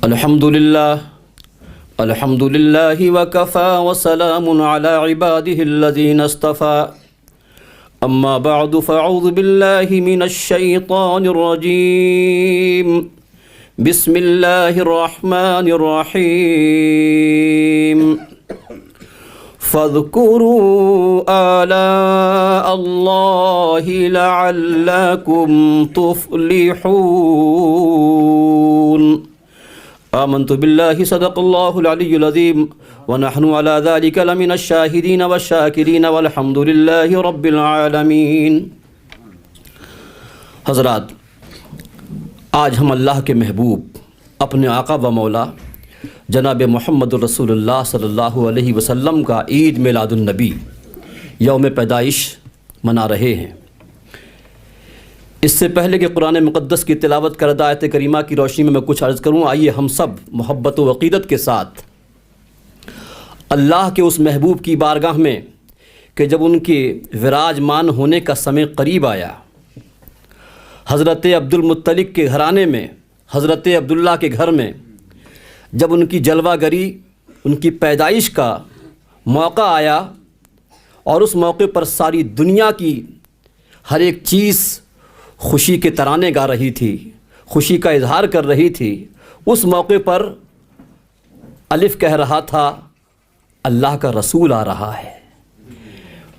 الحمد لله وكفى وسلام على عباده الذين اصطفى أما بعد فأعوذ بالله من الشيطان الرجيم بسم الله الرحمن الرحيم فاذكروا آلاء الله لعلكم تفلحون آمنت بالله صدق الله العلي العظيم ونحن على ذلك لمن الشاهدين والشاكرين والحمد لله رب العالمين۔ حضرات، آج ہم اللہ کے محبوب اپنے آقا و مولا جناب محمد رسول اللہ صلی اللہ علیہ وسلم کا عید میلاد النبی یوم پیدائش منا رہے ہیں۔ اس سے پہلے کہ قرآن مقدس کی تلاوت کردہ آیت کریمہ کی روشنی میں کچھ عرض کروں، آئیے ہم سب محبت و عقیدت کے ساتھ اللہ کے اس محبوب کی بارگاہ میں کہ جب ان کے وراجمان ہونے کا سمے قریب آیا، حضرت عبد المطلب کے گھرانے میں، حضرت عبداللہ کے گھر میں جب ان کی جلوہ گری، ان کی پیدائش کا موقع آیا اور اس موقع پر ساری دنیا کی ہر ایک چیز خوشی کے ترانے گا رہی تھی، خوشی کا اظہار کر رہی تھی، اس موقع پر الف کہہ رہا تھا اللہ کا رسول آ رہا ہے،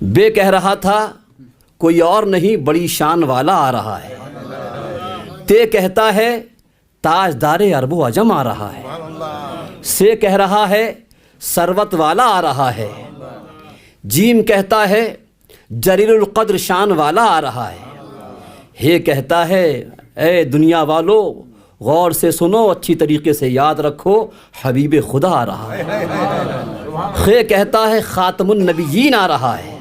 بے کہہ رہا تھا کوئی اور نہیں بڑی شان والا آ رہا ہے، تے کہتا ہے تاجدار عرب و عجم آ رہا ہے، سے کہہ رہا ہے ثروت والا آ رہا ہے، جیم کہتا ہے جلیل القدر شان والا آ رہا ہے، ہے کہتا ہے اے دنیا والو غور سے سنو، اچھی طریقے سے یاد رکھو حبیب خدا آ رہا ہے، خے کہتا ہے خاتم النبیین آ رہا ہے،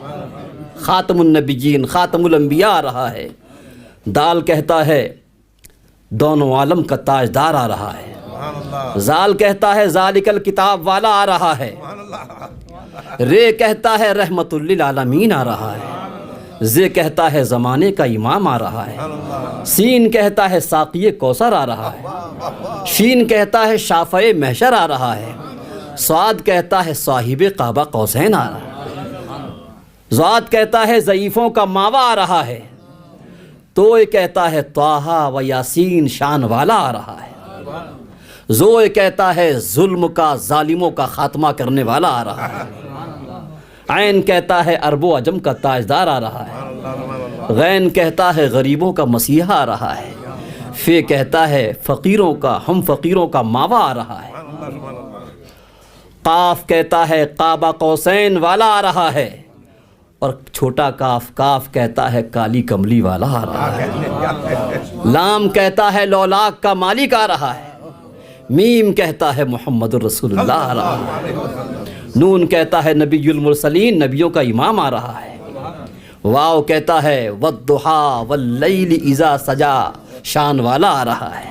خاتم النبیین خاتم الانبیاء آ رہا ہے، دال کہتا ہے دونوں عالم کا تاجدار آ رہا ہے، زال کہتا ہے ذالک الکتاب والا آ رہا ہے، رے کہتا ہے رحمت للعالمین آ رہا ہے، زے کہتا ہے زمانے کا امام آ رہا ہے، سین کہتا ہے ساقی کوثر آ رہا ہے، شین کہتا ہے شافع محشر آ رہا ہے، صاد کہتا ہے صاحب قاب قوسین آ رہا ہے، ضاد کہتا ہے ضعیفوں کا ماوا آ رہا ہے، تو کہتا ہے طٰہٰ و یاسین شان والا آ رہا ہے، زو کہتا ہے ظلم کا ظالموں کا خاتمہ کرنے والا آ رہا ہے، عین کہتا ہے عرب و عجم کا تاجدار آ رہا ہے، غین کہتا ہے غریبوں کا مسیحا آ رہا ہے، فے کہتا ہے فقیروں کا ہم فقیروں کا ماوا آ رہا ہے، قاف کہتا ہے قاب قوسین والا آ رہا ہے، اور چھوٹا کاف کاف کہتا ہے کالی کملی والا آ رہا ہے، لام کہتا ہے لولاک کا مالک آ رہا ہے، میم کہتا ہے محمد الرسول اللہ آ رہا ہے، نون کہتا ہے نبی المرسلین نبیوں کا امام آ رہا ہے، واو کہتا ہے والضحیٰ واللیل اذا سجا شان والا آ رہا ہے،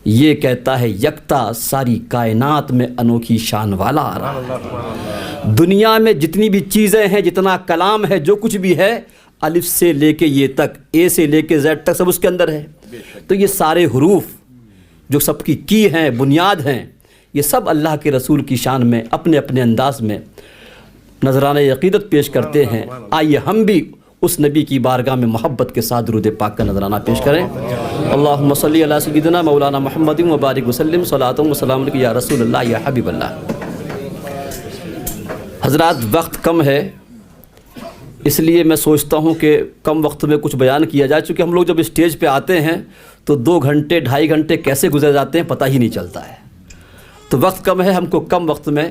یہ کہتا ہے یکتا ساری کائنات میں انوکھی شان والا آ رہا ہے، دنیا میں جتنی بھی چیزیں ہیں، جتنا کلام ہے، جو کچھ بھی ہے، الف سے لے کے یہ تک، اے سے لے کے زیڈ تک سب اس کے اندر ہے، تو یہ سارے حروف جو سب کی ہیں، بنیاد ہیں، یہ سب اللہ کے رسول کی شان میں اپنے اپنے انداز میں نذرانہ عقیدت پیش کرتے ہیں۔ آئیے ہم بھی اس نبی کی بارگاہ میں محبت کے ساتھ درود پاک کا نذرانہ پیش کریں۔ اللہم صلی علی سیدنا مولانا محمد وبارک وسلم صلاۃ و سلام علیک یا رسول اللہ یا حبیب اللہ۔ حضرات، وقت کم ہے، اس لیے میں سوچتا ہوں کہ کم وقت میں کچھ بیان کیا جائے، چونکہ ہم لوگ جب اسٹیج پہ آتے ہیں تو 2 گھنٹے 2.5 گھنٹے کیسے گزر جاتے ہیں پتہ ہی نہیں چلتا ہے، تو وقت کم ہے، ہم کو کم وقت میں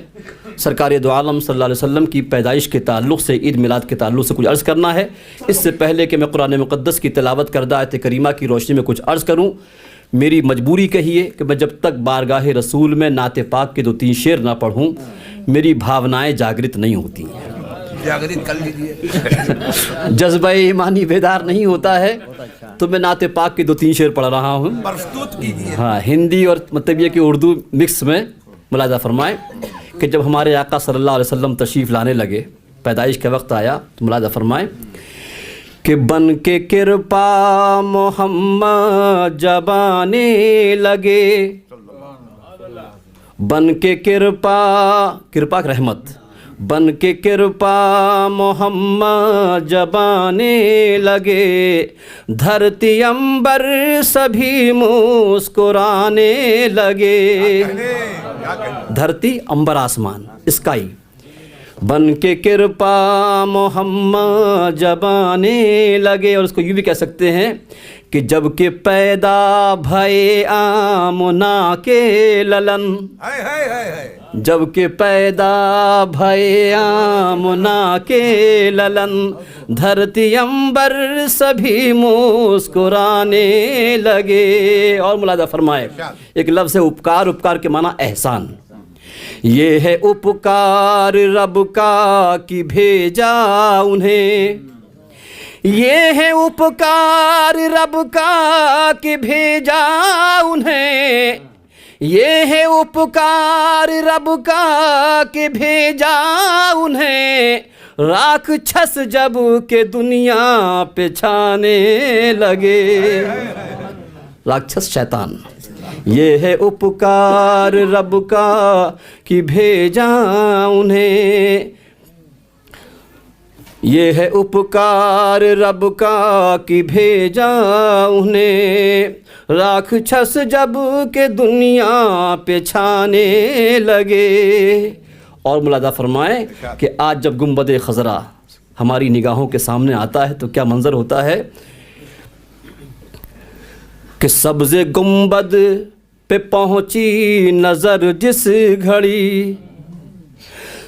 سرکار دو عالم صلی اللہ علیہ وسلم کی پیدائش کے تعلق سے، عید میلاد کے تعلق سے کچھ عرض کرنا ہے۔ اس سے پہلے کہ میں قرآن مقدس کی تلاوت کردہ آیت کریمہ کی روشنی میں کچھ عرض کروں، میری مجبوری کہیے کہ میں جب تک بارگاہ رسول میں نعت پاک کے 2-3 شعر نہ پڑھوں میری بھاونائیں جاگرت نہیں ہوتی ہیں، جاگرت کر لیجیے، جذبہ ایمانی بیدار نہیں ہوتا ہے، تو میں نعت پاک کے 2-3 شعر پڑھ رہا ہوں، پرستوت کیجیے۔ ہاں، ہندی اور مطلب یہ کہ اردو مکس میں ملاحظہ فرمائیں کہ جب ہمارے آقا صلی اللہ علیہ وسلم تشریف لانے لگے، پیدائش کا وقت آیا، تو ملاحظہ فرمائیں کہ بن کے کرپا محمد جب آنے لگے، بن کے کرپا رحمت، بن کے کرپا محمد جب آنے لگے، دھرتی امبر سبھی مسکرانے لگے۔ دھرتی امبر آسمان، اسکائی، بن کے کرپا محمد جب آنے لگے۔ اور اس کو یوں بھی کہہ سکتے ہیں کہ جب کہ پیدا بھئے آمنہ کے للن، جب کہ پیدا بھئے آمنہ کے للن، دھرتی امبر سبھی مسکرانے لگے۔ اور ملاحظہ فرمائے ایک لفظ ہے اپکار، اپکار کے معنی احسان۔ یہ ہے اپکار رب کا کہ بھیجا انہیں، یہ ہے اپکار رب کا کہ بھیجا انہیں، یہ ہے اپکار رب کا کہ بھیجا انہیں، راکھ چھس جب کہ دنیا پہ چھانے لگے۔ راکچھس شیطان، یہ ہے اپکار رب کا کہ بھیجا انہیں، یہ ہے اپکار رب کا کہ بھیجا انہیں، راکھ چھس جب کہ دنیا پہ چھانے لگے۔ اور ملاحظہ فرمائیں کہ آج جب گنبد خضرا ہماری نگاہوں کے سامنے آتا ہے تو کیا منظر ہوتا ہے کہ سبز گنبد پہ پہنچی نظر جس گھڑی،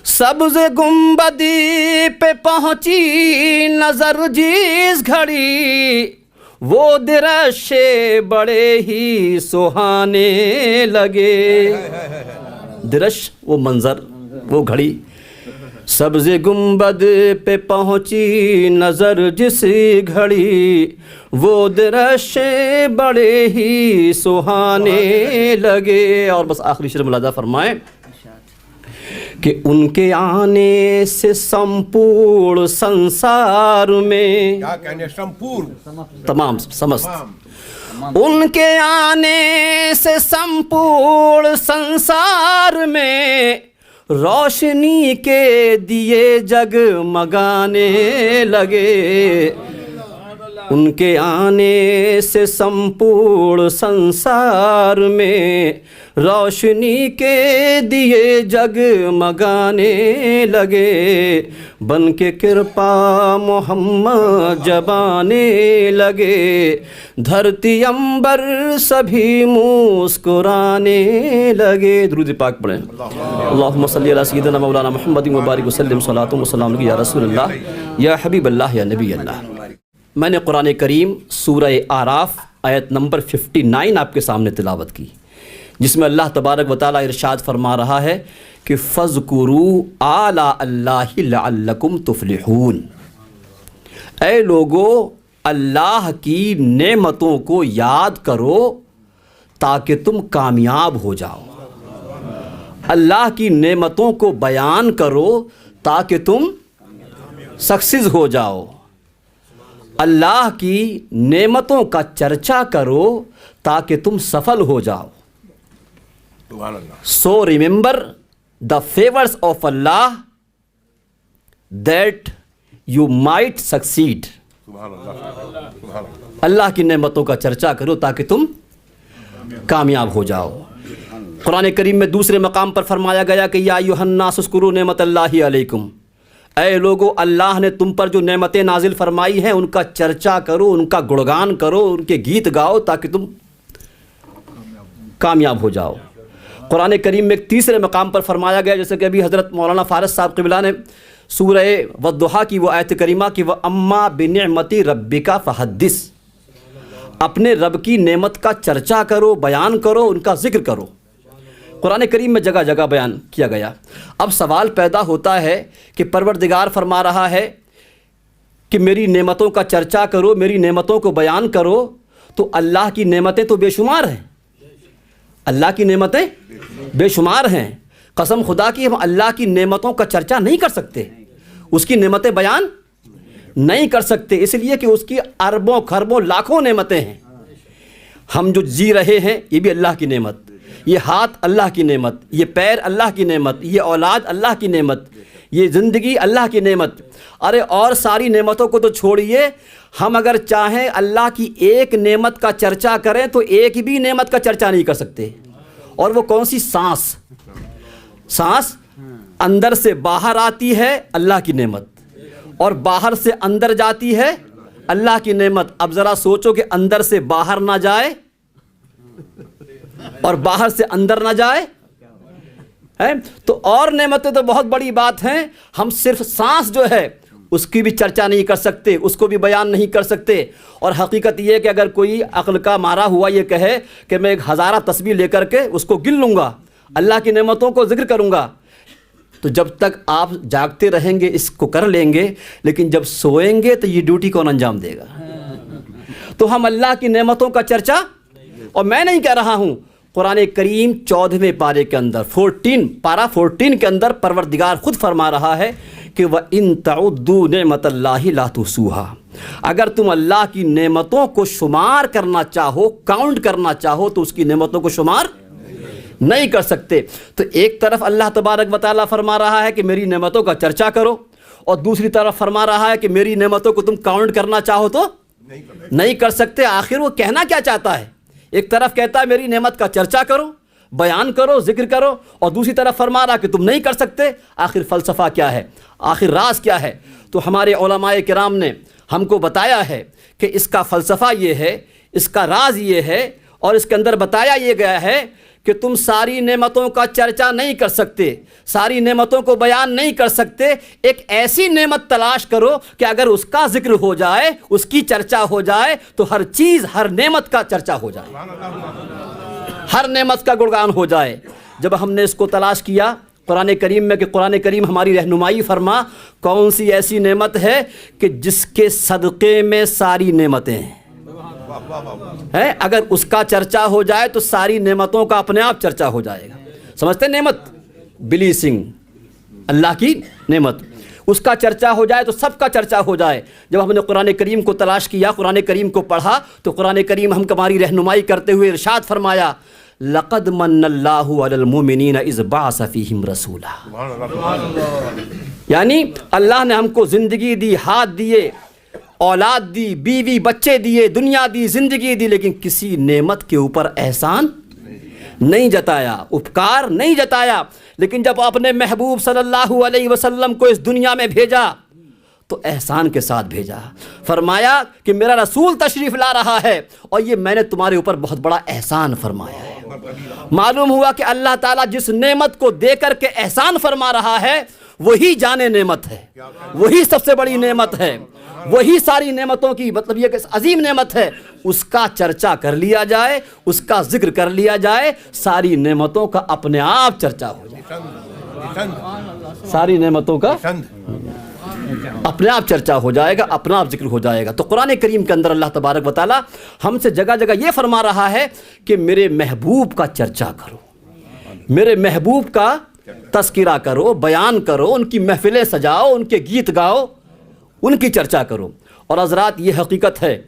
سبز گنبدی پہ پہنچی نظر جس گھڑی، وہ درشے بڑے ہی سہانے لگے۔ درش وہ منظر، وہ گھڑی، سبز گنبد پہ پہنچی نظر جس گھڑی، وہ درشے بڑے ہی سہانے لگے۔ اور بس آخری شعر ملاحظہ فرمائیں کہ ان کے آنے سے سمپور سنسار میں، کیا کہنے سمپور، تمام سمست، ان کے آنے سے سمپور سنسار میں، روشنی کے دیے جگمگانے لگے۔ ان کے آنے سے سمپور سنسار میں، روشنی کے دیے جگمگانے لگے، بن کے کرپا محمد جب آنے لگے، دھرتی امبر سبھی مسکرانے لگے۔ درود پاک پڑھیں۔ اللہم صلی علی سیدنا مولانا محمد وبارک وسلم، صلاۃ و سلام علیک یا رسول اللہ یا حبیب اللہ یا نبی اللہ۔ میں نے قرآن کریم سورہ اعراف آیت نمبر 59 آپ کے سامنے تلاوت کی، جس میں اللہ تبارک و تعالیٰ ارشاد فرما رہا ہے کہ فَاذْكُرُوا آلاء اللّٰہِ لَعَلَّكُمْ تُفْلِحُونَ۔ اے لوگو، اللہ کی نعمتوں کو یاد کرو تاکہ تم کامیاب ہو جاؤ۔ اللہ کی نعمتوں کو بیان کرو تاکہ تم سکسیز ہو جاؤ۔ اللہ کی نعمتوں کا چرچا کرو تاکہ تم سفل ہو جاؤ۔ So remember the favors of Allah that you might succeed۔ اللہ کی نعمتوں کا چرچا کرو تاکہ تم کامیاب ہو جاؤ۔ قرآن کریم میں دوسرے مقام پر فرمایا گیا کہ یا ایھا الناس اذکروا نعمت اللہ علیکم، اے لوگو، اللہ نے تم پر جو نعمتیں نازل فرمائی ہیں ان کا چرچا کرو، ان کا گڑگان کرو، ان کے گیت گاؤ تاکہ تم کامیاب ہو جاؤ۔ قرآن کریم میں ایک تیسرے مقام پر فرمایا گیا، جیسے کہ ابھی حضرت مولانا فارس صاحب قبلہ نے سورہ والضحیٰ کی وہ آیت کریمہ کی وَأَمَّا بِنِعْمَتِ رَبِّكَ فَحَدِّثْ، اپنے رب کی نعمت کا چرچا کرو، بیان کرو، ان کا ذکر کرو۔ قرآن کریم میں جگہ جگہ بیان کیا گیا۔ اب سوال پیدا ہوتا ہے کہ پروردگار فرما رہا ہے کہ میری نعمتوں کا چرچا کرو، میری نعمتوں کو بیان کرو، تو اللہ کی نعمتیں تو بے شمار ہیں، اللہ کی نعمتیں بے شمار ہیں۔ قسم خدا کی ہم اللہ کی نعمتوں کا چرچا نہیں کر سکتے، اس کی نعمتیں بیان نہیں کر سکتے، اس لیے کہ اس کی اربوں خربوں لاکھوں نعمتیں ہیں۔ ہم جو جی رہے ہیں یہ بھی اللہ کی نعمت، یہ ہاتھ اللہ کی نعمت، یہ پیر اللہ کی نعمت، یہ اولاد اللہ کی نعمت، یہ زندگی اللہ کی نعمت۔ ارے اور ساری نعمتوں کو تو چھوڑیے، ہم اگر چاہیں اللہ کی ایک نعمت کا چرچا کریں تو ایک بھی نعمت کا چرچا نہیں کر سکتے، اور وہ کون سی؟ سانس اندر سے باہر آتی ہے اللہ کی نعمت، اور باہر سے اندر جاتی ہے اللہ کی نعمت۔ اب ذرا سوچو کہ اندر سے باہر نہ جائے اور باہر سے اندر نہ جائے تو اور نعمتیں تو بہت بڑی بات ہیں، ہم صرف سانس جو ہے اس کی بھی چرچا نہیں کر سکتے، اس کو بھی بیان نہیں کر سکتے۔ اور حقیقت یہ ہے کہ اگر کوئی عقل کا مارا ہوا یہ کہے کہ میں 1000 تسبیح لے کر کے اس کو گن لوں گا، اللہ کی نعمتوں کو ذکر کروں گا، تو جب تک آپ جاگتے رہیں گے اس کو کر لیں گے، لیکن جب سوئیں گے تو یہ ڈیوٹی کون انجام دے گا؟ تو ہم اللہ کی نعمتوں کا چرچا، اور میں نہیں کہہ رہا ہوں، قرآن کریم 14ویں پارے کے اندر 14 کے اندر پروردگار خود فرما رہا ہے کہ وَإِن تَعُدُّوا نِعْمَةَ اللَّهِ لَا تُحْصُوهَا، اگر تم اللہ کی نعمتوں کو شمار کرنا چاہو، کاؤنٹ کرنا چاہو تو اس کی نعمتوں کو شمار نہیں کر سکتے۔ تو ایک طرف اللہ تبارک و تعالیٰ فرما رہا ہے کہ میری نعمتوں کا چرچا کرو، اور دوسری طرف فرما رہا ہے کہ میری نعمتوں کو تم کاؤنٹ کرنا چاہو تو نہیں کر سکتے۔ آخر وہ کہنا کیا چاہتا ہے؟ ایک طرف کہتا ہے میری نعمت کا چرچا کرو، بیان کرو، ذکر کرو، اور دوسری طرف فرما رہا کہ تم نہیں کر سکتے۔ آخر فلسفہ کیا ہے؟ آخر راز کیا ہے؟ تو ہمارے علماء کرام نے ہم کو بتایا ہے کہ اس کا فلسفہ یہ ہے، اس کا راز یہ ہے، اور اس کے اندر بتایا یہ گیا ہے کہ تم ساری نعمتوں کا چرچا نہیں کر سکتے، ساری نعمتوں کو بیان نہیں کر سکتے۔ ایک ایسی نعمت تلاش کرو کہ اگر اس کا ذکر ہو جائے، اس کی چرچا ہو جائے تو ہر چیز، ہر نعمت کا چرچا ہو جائے، ہر نعمت کا گڑگان ہو جائے۔ جب ہم نے اس کو تلاش کیا قرآن کریم میں کہ قرآن کریم ہماری رہنمائی فرما، کون سی ایسی نعمت ہے کہ جس کے صدقے میں ساری نعمتیں ہیں، اگر اس کا چرچا ہو جائے تو ساری نعمتوں کا اپنے آپ چرچا ہو جائے گا۔ سمجھتے ہیں نعمت؟ بلیسنگ، اللہ کی نعمت، اس کا چرچا ہو جائے تو سب کا چرچا ہو جائے۔ جب ہم نے قرآن کریم کو تلاش کیا، قرآن کریم کو پڑھا، تو قرآن کریم ہم ہماری رہنمائی کرتے ہوئے ارشاد فرمایا لَقَدْ مَنَّ اللَّهُ عَلَى الْمُؤْمِنِينَ إِذْ بَعَثَ فِيهِمْ رَسُولًا، یعنی اللہ نے ہم کو زندگی دی، ہاتھ دیے، اولاد دی، بیوی بچے دیے، دنیا دی، زندگی دی، لیکن کسی نعمت کے اوپر احسان نہیں جتایا، اپکار نہیں جتایا۔ لیکن جب اپنے محبوب صلی اللہ علیہ وسلم کو اس دنیا میں بھیجا تو احسان کے ساتھ بھیجا، فرمایا کہ میرا رسول تشریف لا رہا ہے اور یہ میں نے تمہارے اوپر بہت بڑا احسان فرمایا ہے۔ معلوم ہوا کہ اللہ تعالیٰ جس نعمت کو دے کر کے احسان فرما رہا ہے وہی جان نعمت ہے، وہی سب سے بڑی نعمت ہے، وہی ساری نعمتوں کی مطلب یہ کہ عظیم نعمت ہے، اس کا چرچا کر لیا جائے، اس کا ذکر کر لیا جائے، ساری نعمتوں کا اپنے آپ چرچا ہو جائے، ساری نعمتوں کا اپنے آپ چرچا ہو جائے گا، اپنا آپ ذکر ہو جائے گا۔ تو قرآن کریم کے اندر اللہ تبارک و تعالیٰ ہم سے جگہ جگہ یہ فرما رہا ہے کہ میرے محبوب کا چرچا کرو، میرے محبوب کا تذکرہ کرو، بیان کرو، ان کی محفلیں سجاؤ، ان کے گیت گاؤ، ان کی چرچا کرو۔ اور حضرات یہ حقیقت ہے،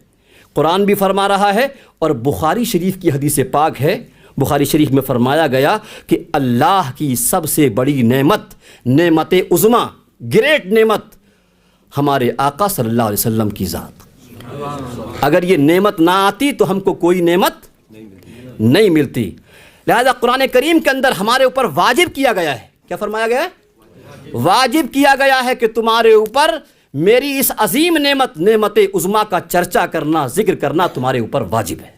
قرآن بھی فرما رہا ہے اور بخاری شریف کی حدیث پاک ہے، بخاری شریف میں فرمایا گیا کہ اللہ کی سب سے بڑی نعمت، نعمت عظمیٰ، گریٹ نعمت ہمارے آقا صلی اللہ علیہ وسلم کی ذات۔ اگر یہ نعمت نہ آتی تو ہم کو کوئی نعمت نہیں ملتی۔ لہذا قرآن کریم کے اندر ہمارے اوپر واجب کیا گیا ہے، کیا فرمایا گیا ہے؟ واجب کیا گیا ہے کہ تمہارے اوپر میری اس عظیم نعمت، نعمت عظمیٰ کا چرچا کرنا، ذکر کرنا تمہارے اوپر واجب ہے۔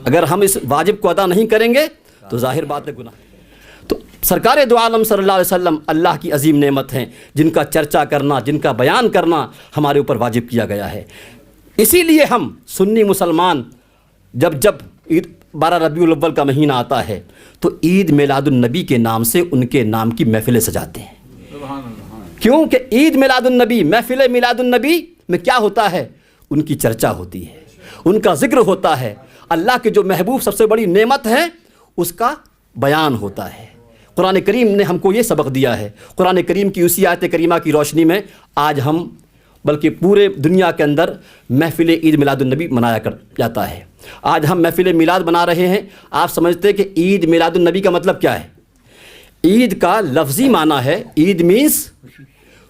اگر ہم اس واجب کو ادا نہیں کریں گے تو ظاہر بات ہے گناہ۔ تو سرکار دو عالم صلی اللہ علیہ وسلم اللہ کی عظیم نعمت ہیں جن کا چرچا کرنا، جن کا بیان کرنا ہمارے اوپر واجب کیا گیا ہے۔ اسی لیے ہم سنی مسلمان جب عید 12 ربیع الاول کا مہینہ آتا ہے تو عید میلاد النبی کے نام سے ان کے نام کی محفلیں سجاتے ہیں۔ کیوں کہ عید میلاد النبی، محفل میلاد النبی میں کیا ہوتا ہے؟ ان کی چرچا ہوتی ہے، ان کا ذکر ہوتا ہے، اللہ کے جو محبوب سب سے بڑی نعمت ہے اس کا بیان ہوتا ہے۔ قرآن کریم نے ہم کو یہ سبق دیا ہے۔ قرآن کریم کی اسی آیت کریمہ کی روشنی میں آج ہم بلکہ پورے دنیا کے اندر محفل عید میلاد النبی منایا جاتا ہے۔ آج ہم محفل میلاد بنا رہے ہیں، آپ سمجھتے ہیں کہ عید میلاد النبی کا مطلب کیا ہے؟ عید کا لفظی معنی ہے، عید مینس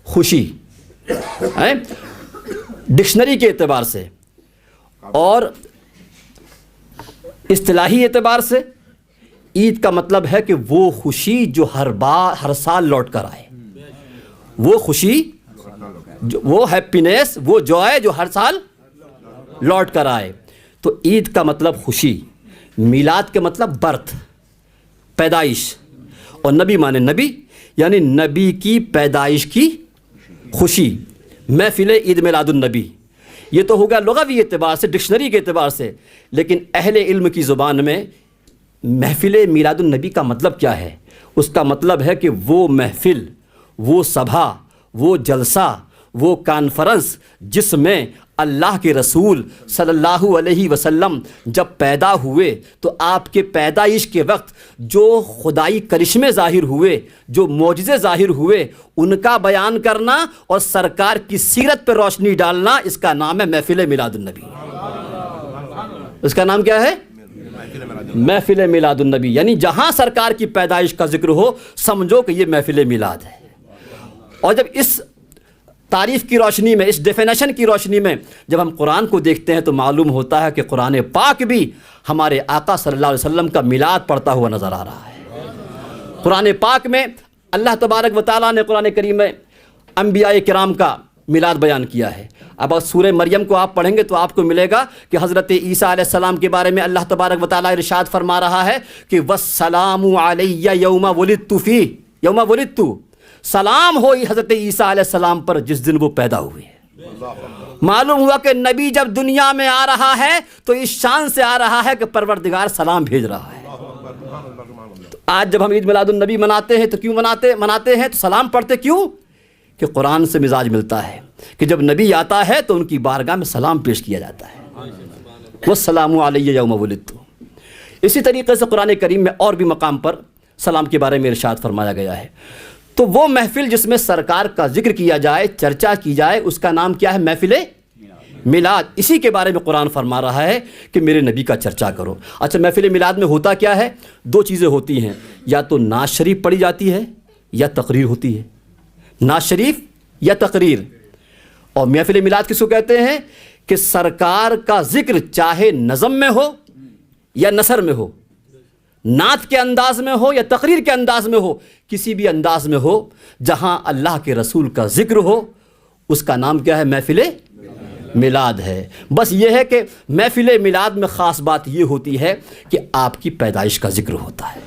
خوشی، ڈکشنری کے اعتبار سے اور اصطلاحی اعتبار سے عید کا مطلب ہے کہ وہ خوشی جو ہر سال لوٹ کر آئے، وہ خوشی، وہ ہیپینس، وہ جوائے جو ہر سال لوٹ کر آئے۔ تو عید کا مطلب خوشی، میلاد کے مطلب برتھ، پیدائش، اور نبی مانے نبی، یعنی نبی کی پیدائش کی خوشی، محفل عید میلاد النبی۔ یہ تو ہوگا لغوی اعتبار سے، ڈکشنری کے اعتبار سے، لیکن اہل علم کی زبان میں محفل میلاد النبی کا مطلب کیا ہے؟ اس کا مطلب ہے کہ وہ محفل، وہ سبھا، وہ جلسہ، وہ کانفرنس جس میں اللہ کے رسول صلی اللہ علیہ وسلم جب پیدا ہوئے تو آپ کے پیدائش کے وقت جو خدائی کرشمے ظاہر ہوئے، جو معجزے ظاہر ہوئے، ان کا بیان کرنا اور سرکار کی سیرت پہ روشنی ڈالنا، اس کا نام ہے محفل میلاد النبی۔ اس کا نام کیا ہے؟ محفل میلاد النبی، یعنی جہاں سرکار کی پیدائش کا ذکر ہو سمجھو کہ یہ محفل میلاد ہے۔ اور جب اس تعریف کی روشنی میں، اس ڈیفینیشن کی روشنی میں جب ہم قرآن کو دیکھتے ہیں تو معلوم ہوتا ہے کہ قرآن پاک بھی ہمارے آقا صلی اللہ علیہ وسلم کا میلاد پڑھتا ہوا نظر آ رہا ہے۔ قرآن پاک میں اللہ تبارک و تعالیٰ نے قرآن کریم میں انبیاء کرام کا میلاد بیان کیا ہے۔ اب سورہ مریم کو آپ پڑھیں گے تو آپ کو ملے گا کہ حضرت عیسیٰ علیہ السلام کے بارے میں اللہ تبارک و تعالیٰ ارشاد فرما رہا ہے کہ وَالسَّلَامُ عَلَيَّ يَوْمَ وُلِدتُّ فِيهِ، یوم ولدتُّ، سلام ہوئی حضرت عیسیٰ علیہ السلام پر جس دن وہ پیدا ہوئے۔ معلوم ہوا کہ نبی جب دنیا میں آ رہا ہے تو اس شان سے آ رہا ہے کہ پروردگار سلام بھیج رہا ہے۔ تو آج جب ہم عید میلاد النبی مناتے ہیں تو کیوں مناتے ہیں؟ تو سلام پڑھتے کیوں؟ کہ قرآن سے مزاج ملتا ہے کہ جب نبی آتا ہے تو ان کی بارگاہ میں سلام پیش کیا جاتا ہے، وَالسَّلَامُ عَلَيَّ يَوْمَ وُلِدتُّ۔ اسی طریقے سے قرآن کریم میں اور بھی مقام پر سلام کے بارے میں ارشاد فرمایا گیا ہے۔ تو وہ محفل جس میں سرکار کا ذکر کیا جائے، چرچا کی جائے، اس کا نام کیا ہے؟ محفل میلاد۔ اسی کے بارے میں قرآن فرما رہا ہے کہ میرے نبی کا چرچا کرو۔ اچھا، محفل میلاد میں ہوتا کیا ہے؟ دو چیزیں ہوتی ہیں، یا تو نعت شریف پڑھی جاتی ہے یا تقریر ہوتی ہے، نعت شریف یا تقریر۔ اور محفل میلاد کس کو کہتے ہیں؟ کہ سرکار کا ذکر چاہے نظم میں ہو یا نثر میں ہو، نعت کے انداز میں ہو یا تقریر کے انداز میں ہو، کسی بھی انداز میں ہو، جہاں اللہ کے رسول کا ذکر ہو، اس کا نام کیا ہے؟ محفل میلاد ہے۔ بس یہ ہے کہ محفل میلاد میں خاص بات یہ ہوتی ہے کہ آپ کی پیدائش کا ذکر ہوتا ہے۔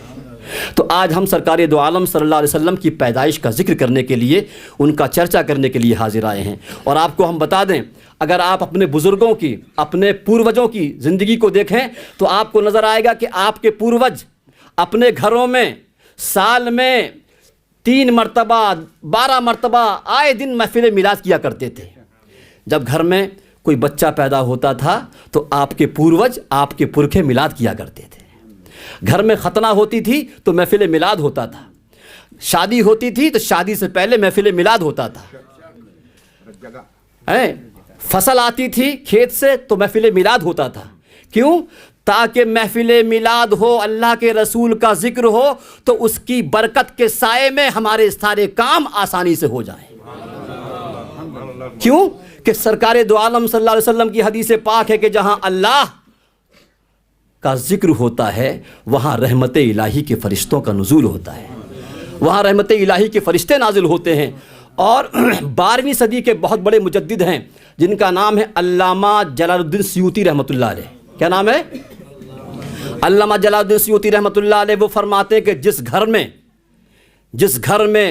تو آج ہم سرکار دو عالم صلی اللہ علیہ وسلم کی پیدائش کا ذکر کرنے کے لیے، ان کا چرچا کرنے کے لیے حاضر آئے ہیں۔ اور آپ کو ہم بتا دیں، اگر آپ اپنے بزرگوں کی، اپنے پوروجوں کی زندگی کو دیکھیں تو آپ کو نظر آئے گا کہ آپ کے پوروج اپنے گھروں میں سال میں 3 مرتبہ 12 مرتبہ آئے دن محفل میلاد کیا کرتے تھے۔ جب گھر میں کوئی بچہ پیدا ہوتا تھا تو آپ کے پوروج، آپ کے پرکھے میلاد کیا کرتے تھے۔ گھر میں ختنہ ہوتی تھی تو محفل میلاد ہوتا تھا، شادی ہوتی تھی تو شادی سے پہلے محفل میلاد ہوتا تھا، فصل آتی تھی کھیت سے تو محفل میلاد ہوتا تھا۔ کیوں؟ تاکہ محفل میلاد ہو، اللہ کے رسول کا ذکر ہو تو اس کی برکت کے سائے میں ہمارے سارے کام آسانی سے ہو جائیں۔ کیوں؟ کہ سرکار دو عالم صلی اللہ علیہ وسلم کی حدیث پاک ہے کہ جہاں اللہ کا ذکر ہوتا ہے وہاں رحمت الہی کے فرشتوں کا نزول ہوتا ہے، وہاں رحمت الہی کے فرشتے نازل ہوتے ہیں۔ اور 12ویں صدی کے بہت بڑے مجدد ہیں جن کا نام ہے علامہ جلال الدین سیوطی رحمۃ اللہ علیہ۔ کیا نام ہے؟ علامہ جلال الدین سیوطی رحمۃ اللہ علیہ۔ وہ فرماتے ہیں کہ جس گھر میں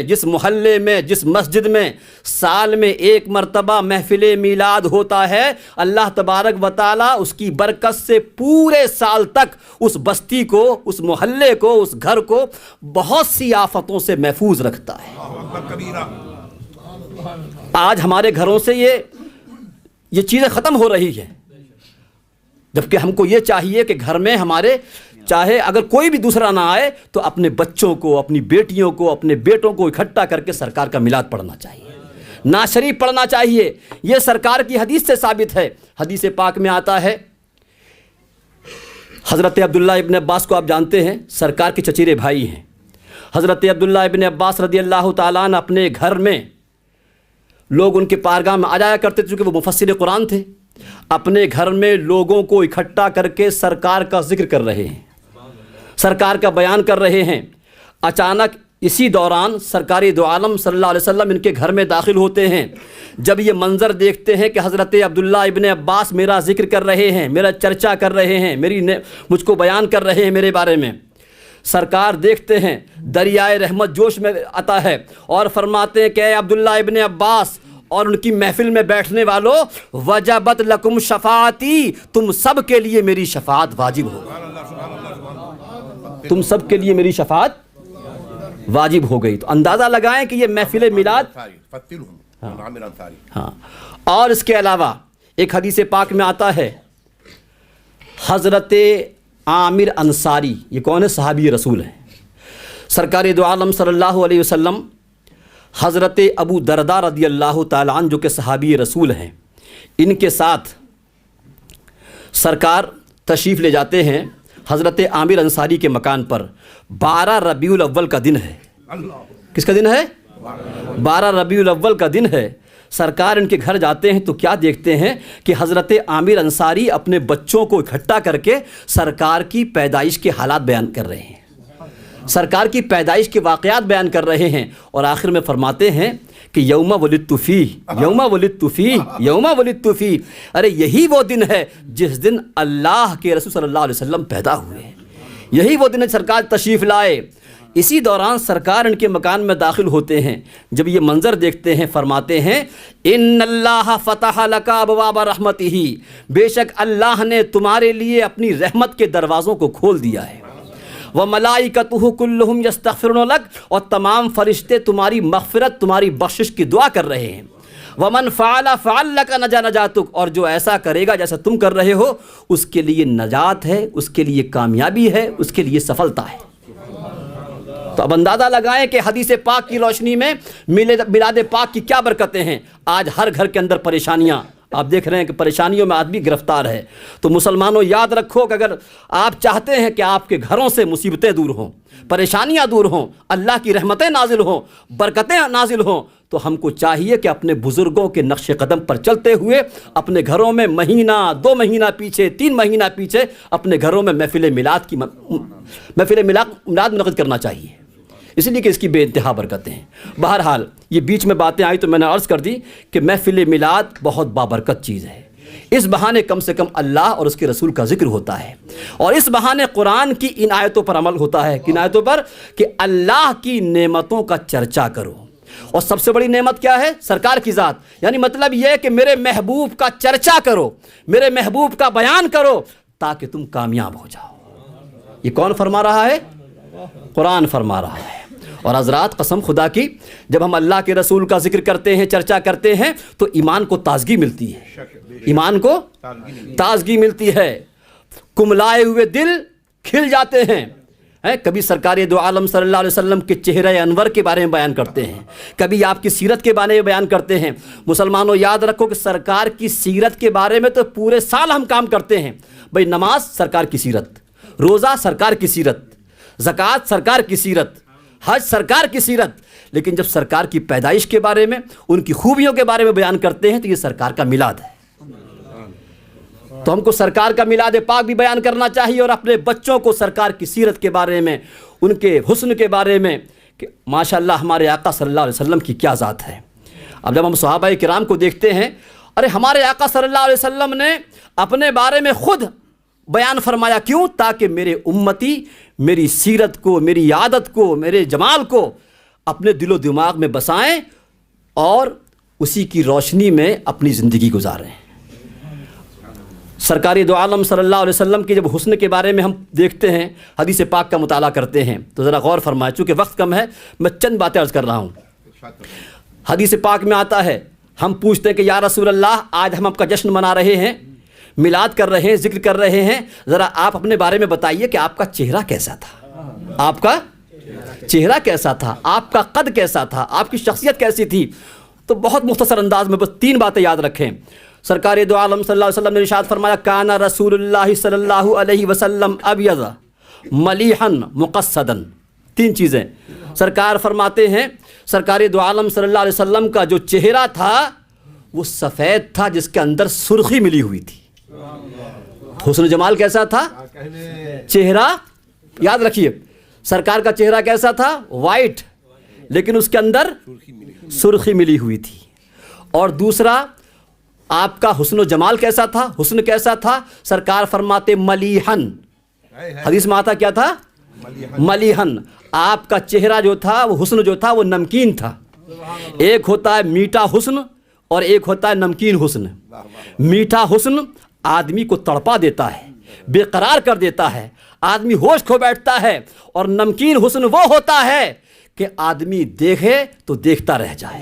جس محلے میں جس مسجد میں سال میں 1 مرتبہ محفل میلاد ہوتا ہے، اللہ تبارک و تعالیٰ اس کی برکت سے پورے سال تک اس بستی کو، اس محلے کو، اس گھر کو بہت سی آفتوں سے محفوظ رکھتا ہے۔ آج ہمارے گھروں سے یہ چیزیں ختم ہو رہی ہیں، جبکہ ہم کو یہ چاہیے کہ گھر میں ہمارے چاہے اگر کوئی بھی دوسرا نہ آئے تو اپنے بچوں کو، اپنی بیٹیوں کو، اپنے بیٹوں کو اکٹھا کر کے سرکار کا میلاد پڑھنا چاہیے، ناشریف پڑھنا چاہیے. یہ سرکار کی حدیث سے ثابت ہے. حدیث پاک میں آتا ہے، حضرت عبداللہ ابن عباس کو آپ جانتے ہیں، سرکار کے چچیرے بھائی ہیں. حضرت عبداللہ ابن عباس رضی اللہ تعالیٰ عنہ اپنے گھر میں لوگ ان کے پارگاہ میں آ جایا کرتے تھے، چونکہ وہ مفسر قرآن تھے. اپنے گھر میں لوگوں کو اکٹھا کر کے سرکار کا ذکر کر رہے ہیں، سرکار کا بیان کر رہے ہیں. اچانک اسی دوران سرکار دو عالم صلی اللہ علیہ وسلم ان کے گھر میں داخل ہوتے ہیں. جب یہ منظر دیکھتے ہیں کہ حضرت عبداللہ ابن عباس میرا ذکر کر رہے ہیں، میرا چرچا کر رہے ہیں، مجھ کو بیان کر رہے ہیں میرے بارے میں، سرکار دیکھتے ہیں دریائے رحمت جوش میں آتا ہے اور فرماتے ہیں کہ اے عبداللہ ابن عباس اور ان کی محفل میں بیٹھنے والوں، وجبت لکم شفاعتی، تم سب کے لیے میری شفاعت واجب ہو گئی، تم سب کے لیے میری شفاعت واجب ہو گئی. تو اندازہ لگائیں کہ یہ محفل میلاد. ہاں، اور اس کے علاوہ ایک حدیث پاک میں آتا ہے، حضرت عامر انصاری، یہ کون ہے؟ صحابی رسول ہیں. سرکار دو عالم صلی اللہ علیہ وسلم حضرت ابو درداء رضی اللہ تعالیٰ عنہ جو کہ صحابی رسول ہیں، ان کے ساتھ سرکار تشریف لے جاتے ہیں حضرت عامر انصاری کے مکان پر. 12 ربیع الاول کا دن ہے. کس کا دن ہے؟ 12 ربیع الاول کا دن ہے. سرکار ان کے گھر جاتے ہیں تو کیا دیکھتے ہیں کہ حضرت عامر انصاری اپنے بچوں کو اکٹھا کر کے سرکار کی پیدائش کے حالات بیان کر رہے ہیں، سرکار کی پیدائش کے واقعات بیان کر رہے ہیں. اور آخر میں فرماتے ہیں کہ یوم ولدت فیہ، یوم ولدت فیہ، یوم ولدت فیہ، ارے یہی وہ دن ہے جس دن اللہ کے رسول صلی اللہ علیہ وسلم پیدا ہوئے ہیں، یہی وہ دن ہے سرکار تشریف لائے. اسی دوران سرکار ان کے مکان میں داخل ہوتے ہیں. جب یہ منظر دیکھتے ہیں فرماتے ہیں ان اللہ فتح لک ابواب رحمتہ، بے شک اللہ نے تمہارے لیے اپنی رحمت کے دروازوں کو کھول دیا ہے. وملائکتہ کلہم یستغفرون لک، اور تمام فرشتے تمہاری مغفرت، تمہاری بخشش کی دعا کر رہے ہیں. ومن فعل فعل لک نجا نجاتک، اور جو ایسا کرے گا جیسا تم کر رہے ہو اس کے لیے نجات ہے، اس کے لیے کامیابی ہے، اس کے لیے سفلتا ہے. تو اب اندازہ لگائیں کہ حدیث پاک کی روشنی میں میلاد پاک کی کیا برکتیں ہیں. آج ہر گھر کے اندر پریشانیاں، آپ دیکھ رہے ہیں کہ پریشانیوں میں آدمی گرفتار ہے. تو مسلمانوں یاد رکھو کہ اگر آپ چاہتے ہیں کہ آپ کے گھروں سے مصیبتیں دور ہوں، پریشانیاں دور ہوں، اللہ کی رحمتیں نازل ہوں، برکتیں نازل ہوں، تو ہم کو چاہیے کہ اپنے بزرگوں کے نقش قدم پر چلتے ہوئے اپنے گھروں میں مہینہ 2 مہینہ پیچھے 3 مہینہ پیچھے اپنے گھروں میں محفل میلاد منعقد کرنا چاہیے، اس لیے کہ اس کی بے انتہا برکتیں ہیں. بہرحال یہ بیچ میں باتیں آئی تو میں نے عرض کر دی کہ محفل میلاد بہت بابرکت چیز ہے. اس بہانے کم سے کم اللہ اور اس کے رسول کا ذکر ہوتا ہے، اور اس بہانے قرآن کی ان آیتوں پر عمل ہوتا ہے. کن آیتوں پر؟ کہ اللہ کی نعمتوں کا چرچا کرو. اور سب سے بڑی نعمت کیا ہے؟ سرکار کی ذات. یعنی مطلب یہ ہے کہ میرے محبوب کا چرچا کرو، میرے محبوب کا بیان کرو تاکہ تم کامیاب ہو جاؤ. یہ کون فرما رہا ہے؟ قرآن فرما رہا ہے. اور حضرات قسم خدا کی، جب ہم اللہ کے رسول کا ذکر کرتے ہیں، چرچا کرتے ہیں، تو ایمان کو تازگی ملتی ہے، ایمان کو تازگی ملتی ہے. کملائے ہوئے دل کھل جاتے ہیں. کبھی سرکار دو عالم صلی اللہ علیہ وسلم کے چہرہ انور کے بارے میں بیان کرتے ہیں، کبھی آپ کی سیرت کے بارے میں بیان کرتے ہیں. مسلمانوں یاد رکھو کہ سرکار کی سیرت کے بارے میں تو پورے سال ہم کام کرتے ہیں. بھئی نماز سرکار کی سیرت، روزہ سرکار کی سیرت، زکوٰۃ سرکار کی سیرت، حج سرکار کی سیرت. لیکن جب سرکار کی پیدائش کے بارے میں، ان کی خوبیوں کے بارے میں بیان کرتے ہیں تو یہ سرکار کا میلاد ہے. تو ہم کو سرکار کا میلاد پاک بھی بیان کرنا چاہیے، اور اپنے بچوں کو سرکار کی سیرت کے بارے میں، ان کے حسن کے بارے میں، کہ ماشاءاللہ ہمارے آقا صلی اللہ علیہ وسلم کی کیا ذات ہے. اب جب ہم صحابہ کرام کو دیکھتے ہیں، ارے ہمارے آقا صلی اللہ علیہ وسلم نے اپنے بارے میں خود بیان فرمایا. کیوں؟ تاکہ میرے امتی میری سیرت کو، میری عادت کو، میرے جمال کو اپنے دل و دماغ میں بسائیں اور اسی کی روشنی میں اپنی زندگی گزاریں. سرکار دو عالم صلی اللہ علیہ وسلم کے جب حسن کے بارے میں ہم دیکھتے ہیں، حدیث پاک کا مطالعہ کرتے ہیں، تو ذرا غور فرمائیں. چونکہ وقت کم ہے میں چند باتیں عرض کر رہا ہوں. حدیث پاک میں آتا ہے، ہم پوچھتے ہیں کہ یا رسول اللہ آج ہم آپ کا جشن منا رہے ہیں، میلاد کر رہے ہیں، ذکر کر رہے ہیں، ذرا آپ اپنے بارے میں بتائیے کہ آپ کا چہرہ کیسا تھا، آپ کا چہرہ کیسا تھا، آپ کا قد کیسا تھا، آپ کی شخصیت کیسی تھی. تو بہت مختصر انداز میں بس 3 باتیں یاد رکھیں. سرکار دو عالم صلی اللہ علیہ وسلم نے ارشاد فرمایا کانا رسول اللہ صلی اللہ علیہ وسلم ابیض ملیحا مقصدا. 3 چیزیں سرکار فرماتے ہیں. سرکار دو عالم صلی اللہ علیہ وسلم کا جو چہرہ تھا وہ سفید تھا جس کے اندر سرخی ملی ہوئی تھی. حسن و جمال کیسا تھا؟ چہرہ یاد رکھیے سرکار کا چہرہ کیسا تھا؟ وائٹ لیکن اس کے اندر سرخی ملی ہوئی تھی. اور دوسرا آپ کا حسن و جمال کیسا تھا؟ حسن کیسا تھا؟ سرکار فرماتے ملیحن. حدیث میں آتا کیا تھا؟ ملیحن. آپ کا چہرہ جو تھا وہ حسن جو تھا وہ نمکین تھا. ایک ہوتا ہے میٹھا حسن اور ایک ہوتا ہے نمکین حسن. میٹھا حسن آدمی کو تڑپا دیتا ہے, بے قرار کر دیتا ہے, آدمی ہوش کھو بیٹھتا ہے. اور نمکین حسن وہ ہوتا ہے کہ آدمی دیکھے تو دیکھتا رہ جائے,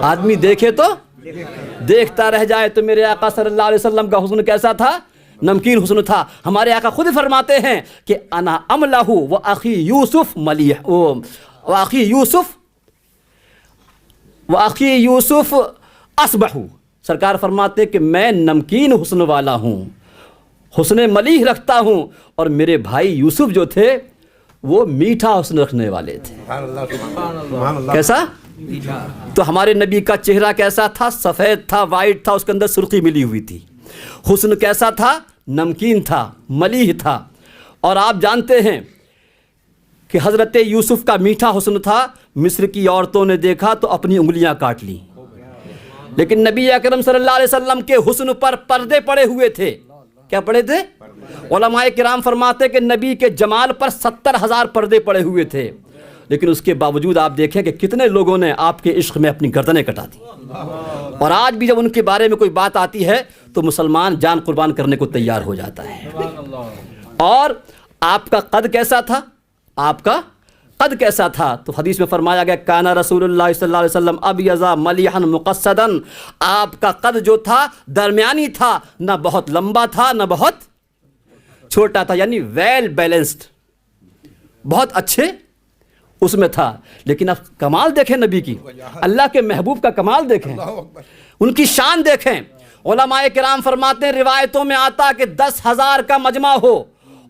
آدمی دیکھے تو دیکھتا رہ جائے. تو میرے آقا صلی اللہ علیہ وسلم کا حسن کیسا تھا؟ نمکین حسن تھا. ہمارے آقا خود فرماتے ہیں کہ انا املہ و اخی یوسف ملیح و اخی یوسف اصبح. سرکار فرماتے کہ میں نمکین حسن والا ہوں, حسن ملیح رکھتا ہوں, اور میرے بھائی یوسف جو تھے وہ میٹھا حسن رکھنے والے تھے. کیسا؟ تو ہمارے نبی کا چہرہ کیسا تھا؟ سفید تھا, وائٹ تھا, اس کے اندر سرخی ملی ہوئی تھی. حسن کیسا تھا؟ نمکین تھا, ملیح تھا. اور آپ جانتے ہیں کہ حضرت یوسف کا میٹھا حسن تھا. مصر کی عورتوں نے دیکھا تو اپنی انگلیاں کاٹ لیں, لیکن نبی اکرم صلی اللہ علیہ وسلم کے حسن پر پردے پڑے ہوئے تھے. کیا پڑے تھے؟ علماء کرام فرماتے کہ نبی کے جمال پر 70,000 پردے پڑے ہوئے تھے, لیکن اس کے باوجود آپ دیکھیں کہ کتنے لوگوں نے آپ کے عشق میں اپنی گردنیں کٹا دی. اور آج بھی جب ان کے بارے میں کوئی بات آتی ہے تو مسلمان جان قربان کرنے کو تیار ہو جاتا ہے. اور آپ کا قد کیسا تھا؟ آپ کا قد کیسا تھا؟ تو حدیث میں فرمایا گیا کانا رسول اللہ صلی اللہ علیہ وسلم ابیض ملیحا مقصدا. آپ کا قد جو تھا درمیانی تھا, نہ بہت لمبا تھا نہ بہت چھوٹا تھا, یعنی ویل بیلنسڈ, بہت اچھے اس میں تھا. لیکن اب کمال دیکھیں نبی کی, اللہ کے محبوب کا کمال دیکھیں, ان کی شان دیکھیں. علماء کرام فرماتے ہیں روایتوں میں آتا کہ 10,000 کا مجمع ہو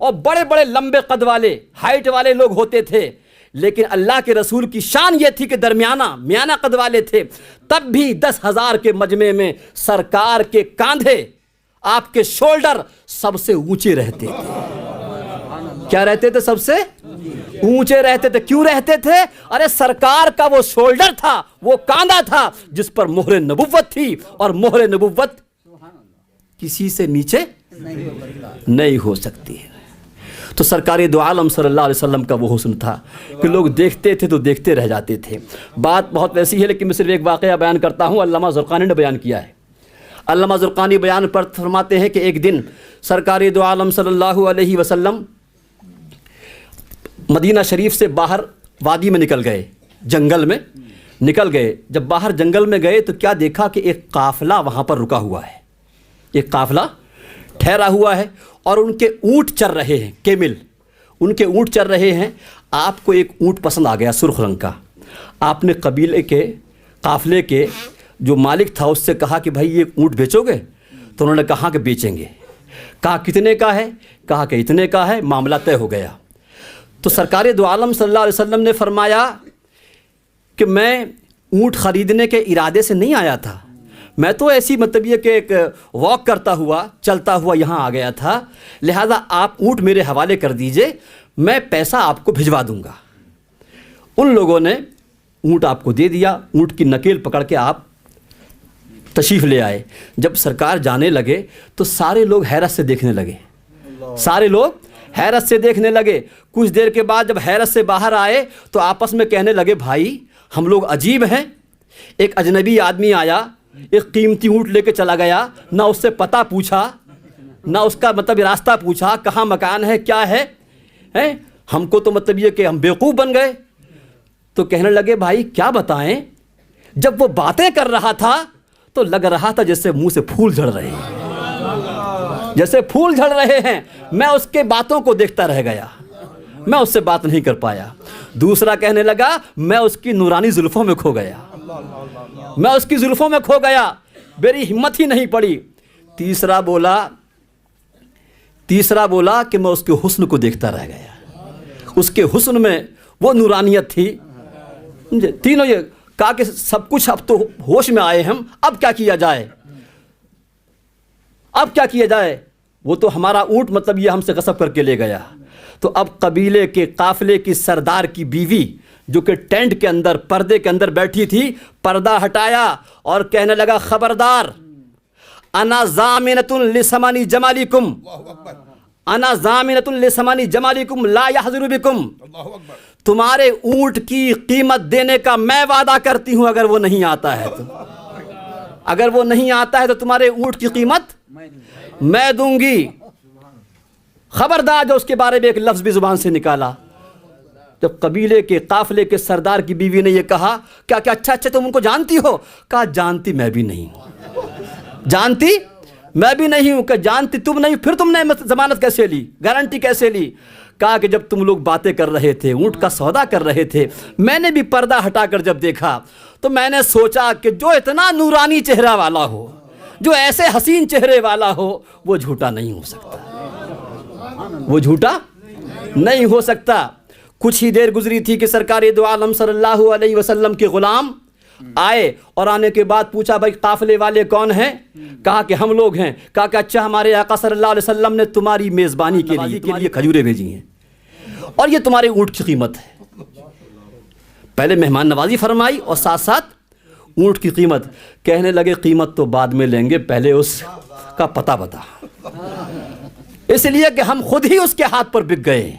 اور بڑے بڑے لمبے قد والے ہائٹ والے لوگ ہوتے تھے, لیکن اللہ کے رسول کی شان یہ تھی کہ میانہ قد والے تھے. تب بھی 10,000 کے مجمع میں سرکار کے کاندھے, آپ کے شولڈر سب سے اونچے رہتے تھے. کیا رہتے تھے؟ سب سے اونچے رہتے تھے. کیوں رہتے تھے؟ ارے سرکار کا وہ شولڈر تھا, وہ کاندھا تھا جس پر مہر نبوت تھی, اور مہر نبوت کسی سے نیچے نہیں ہو سکتی ہے. تو سرکار دو عالم صلی اللہ علیہ وسلم کا وہ حسن تھا کہ لوگ دیکھتے تھے تو دیکھتے رہ جاتے تھے. بات بہت ویسی ہے لیکن میں صرف ایک واقعہ بیان کرتا ہوں, علامہ زرقانی نے بیان کیا ہے. علامہ زرقانی بیان پر فرماتے ہیں کہ ایک دن سرکار دو عالم صلی اللہ علیہ وسلم مدینہ شریف سے باہر وادی میں نکل گئے, جنگل میں نکل گئے. جب باہر جنگل میں گئے تو کیا دیکھا کہ ایک قافلہ وہاں پر رکا ہوا ہے, ایک قافلہ ٹھہرا ہوا ہے, اور ان کے اونٹ چر رہے ہیں, کیمل, ان کے اونٹ چر رہے ہیں. آپ کو ایک اونٹ پسند آ گیا سرخ رنگ کا. آپ نے قبیلے کے قافلے کے جو مالک تھا اس سے کہا کہ بھائی یہ اونٹ بیچو گے؟ تو انہوں نے کہا کہ بیچیں گے. کہا کتنے کا ہے؟ کہا کہ اتنے کا ہے. معاملہ طے ہو گیا. تو سرکار دو عالم صلی اللہ علیہ وسلم نے فرمایا کہ میں اونٹ خریدنے کے ارادے سے نہیں آیا تھا, میں تو ایسی مطلب یہ کہ ایک واک کرتا ہوا چلتا ہوا یہاں آ گیا تھا, لہذا آپ اونٹ میرے حوالے کر دیجئے, میں پیسہ آپ کو بھجوا دوں گا. ان لوگوں نے اونٹ آپ کو دے دیا. اونٹ کی نکیل پکڑ کے آپ تشریف لے آئے. جب سرکار جانے لگے تو سارے لوگ حیرت سے دیکھنے لگے, سارے لوگ حیرت سے دیکھنے لگے. کچھ دیر کے بعد جب حیرت سے باہر آئے تو آپس میں کہنے لگے بھائی ہم لوگ عجیب ہیں, ایک اجنبی آدمی آیا, ایک قیمتی اونٹ لے کے چلا گیا, نہ اس سے پتہ پوچھا, نہ اس کا مطلب راستہ پوچھا, کہاں مکان ہے, کیا ہے, ہم کو تو مطلب یہ کہ ہم بیوقوف بن گئے. تو کہنے لگے بھائی کیا بتائیں, جب وہ باتیں کر رہا تھا تو لگ رہا تھا جیسے منہ سے پھول جھڑ رہے ہیں, جیسے پھول جھڑ رہے ہیں. میں اس کے باتوں کو دیکھتا رہ گیا, میں اس سے بات نہیں کر پایا. دوسرا کہنے لگا میں اس کی نورانی زلفوں میں کھو گیا. میں اس کی زلفوں میں کھو گیا، میری ہمت ہی نہیں پڑی۔ تیسرا بولا کہ میں اس کے حسن کو دیکھتا رہ گیا، اس کے حسن میں وہ نورانیت تھی۔ تینوں یہ کہا کہ سب کچھ اب تو ہوش میں آئے ہم، اب کیا کیا جائے، اب کیا کیا جائے؟ وہ تو ہمارا اونٹ مطلب یہ ہم سے غصب کر کے لے گیا، تو اب قبیلے کے قافلے کی سردار کی بیوی جو کہ ٹینٹ کے اندر پردے کے اندر بیٹھی تھی، پردہ ہٹایا اور کہنے لگا خبردار، انا ضامنۃ لثمن جمالکم، انا ضامنۃ لثمن جمالکم لا یحضر بکم، تمہارے اونٹ کی قیمت دینے کا میں وعدہ کرتی ہوں، اگر وہ نہیں آتا ہے تو، اگر وہ نہیں آتا ہے تو تمہارے اونٹ کی قیمت میں دوں گی۔ خبردار جو اس کے بارے میں ایک لفظ بھی زبان سے نکالا۔ جب قبیلے کے قافلے کے سردار کی بیوی نے یہ کہا کہ اچھا تم ان کو جانتی ہو؟ کہا جانتی میں بھی نہیں ہوں، جانتی میں بھی نہیں ہوں۔ کہ جانتی تم نہیں، پھر تم نے ضمانت کیسے لی، گارنٹی کیسے لی؟ کہا کہ جب تم لوگ باتیں کر رہے تھے، اونٹ کا سودا کر رہے تھے، میں نے بھی پردہ ہٹا کر جب دیکھا تو میں نے سوچا کہ جو اتنا نورانی چہرہ والا ہو، جو ایسے حسین چہرے والا ہو، وہ جھوٹا نہیں ہو سکتا، وہ جھوٹا نہیں ہو سکتا۔ کچھ ہی دیر گزری تھی کہ سرکار دو عالم صلی اللہ علیہ وسلم کے غلام آئے، اور آنے کے بعد پوچھا بھائی قافلے والے کون ہیں؟ کہا کہ ہم لوگ ہیں۔ کہا کہ اچھا، ہمارے آقا صلی اللہ علیہ وسلم نے تمہاری میزبانی کے لیے کھجوریں بھیجی ہیں، اور یہ تمہارے اونٹ کی قیمت ہے۔ پہلے مہمان نوازی فرمائی اور ساتھ ساتھ اونٹ کی قیمت۔ کہنے لگے قیمت تو بعد میں لیں گے، پہلے اس کا پتہ بتا، اس لیے کہ ہم خود ہی اس کے ہاتھ پر بک گئے۔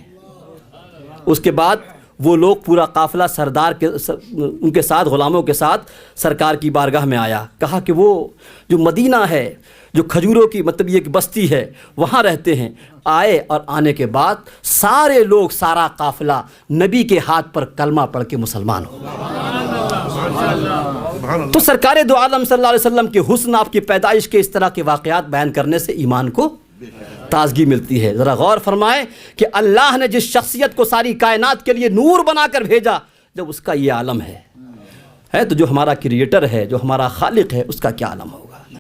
اس کے بعد وہ لوگ پورا قافلہ سردار کے ان کے ساتھ، غلاموں کے ساتھ سرکار کی بارگاہ میں آیا۔ کہا کہ وہ جو مدینہ ہے، جو کھجوروں کی مطلب یہ ایک بستی ہے، وہاں رہتے ہیں۔ آئے، اور آنے کے بعد سارے لوگ، سارا قافلہ نبی کے ہاتھ پر کلمہ پڑھ کے مسلمان ہو گئے۔ تو سرکار دو عالم صلی اللہ علیہ وسلم کے حسن، آپ کی پیدائش کے اس طرح کے واقعات بیان کرنے سے ایمان کو تازگی ملتی ہے۔ ذرا غور فرمائیں کہ اللہ نے جس شخصیت کو ساری کائنات کے لیے نور بنا کر بھیجا، جب اس کا یہ عالم ہے تو جو ہمارا کریٹر ہے، جو ہمارا خالق ہے، اس کا کیا عالم ہو۔